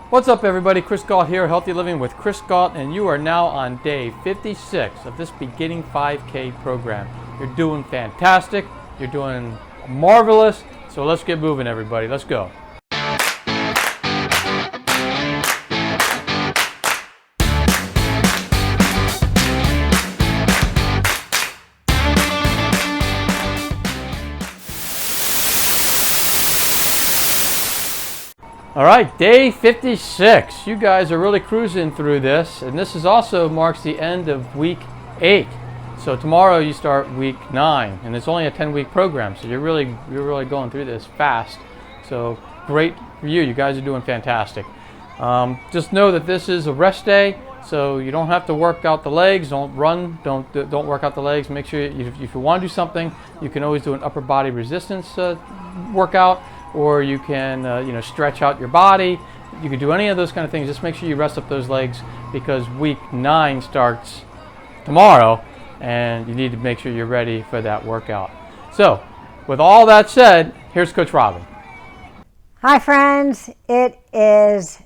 What's up, everybody? Chris Gault here, Healthy Living with Chris Gault, and you are now on day 56 of this beginning 5K program. You're doing fantastic. You're doing marvelous. So let's get moving, everybody. Let's go. All right, day 56. You guys are really cruising through this, and this is also marks the end of week 8. So tomorrow you start week 9, and it's only a 10-week program, so you're really going through this fast. So great for you. You guys are doing fantastic. Just know that this is a rest day, so you don't have to work out the legs. Don't run. Don't work out the legs. Make sure if you want to do something, you can always do an upper body resistance workout. Or you can stretch out your body. You can do any of those kind of things. Just make sure you rest up those legs, because week 9 starts tomorrow and you need to make sure you're ready for that workout. So with all that said, here's Coach Robin. Hi friends, it is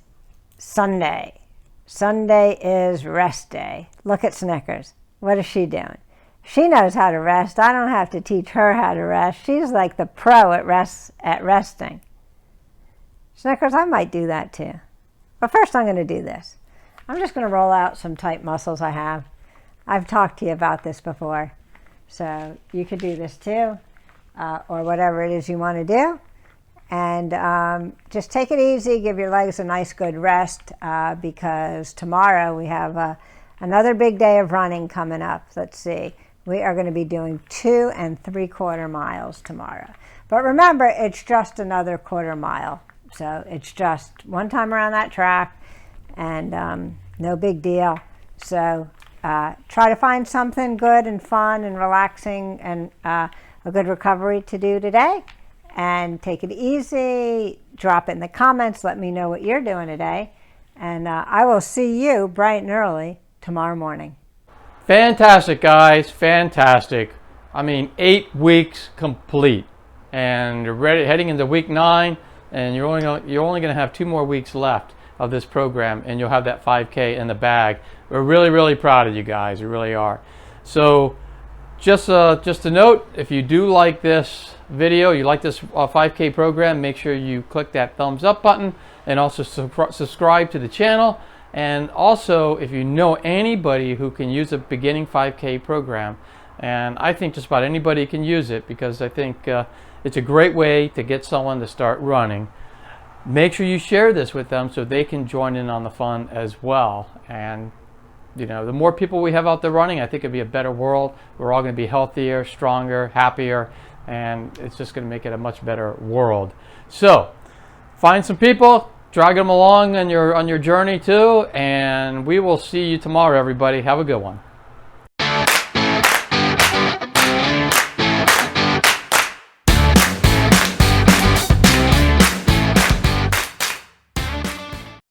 Sunday. Sunday is rest day. Look at Snickers. What is she doing? She knows how to rest. I don't have to teach her how to rest. She's like the pro at resting. Snickers, I might do that too. But first I'm going to do this. I'm just going to roll out some tight muscles I have. I've talked to you about this before. So you could do this too, or whatever it is you want to do. And just take it easy. Give your legs a nice good rest, because tomorrow we have another big day of running coming up. Let's see. We are going to be doing 2 3/4 miles tomorrow. But remember, it's just another quarter mile. So it's just one time around that track, and no big deal. So try to find something good and fun and relaxing and a good recovery to do today. And take it easy. Drop it in the comments. Let me know what you're doing today. And I will see you bright and early tomorrow morning. Fantastic, guys. Fantastic. I mean, 8 weeks complete, and you're ready, heading into week 9, and you're only going to have 2 more weeks left of this program, and you'll have that 5K in the bag. We're really proud of you guys. We really are. So just a note, if you do like this video, you like this 5K program, make sure you click that thumbs up button, and also subscribe to the channel. And also, if you know anybody who can use a beginning 5K program, and I think just about anybody can use it, because I think it's a great way to get someone to start running, make sure you share this with them so they can join in on the fun as well. And the more people we have out there running, I think it'll be a better world. We're all going to be healthier, stronger, happier, and it's just going to make it a much better world. So find some people, drag them along on your journey too, and we will see you tomorrow, everybody. Have a good one.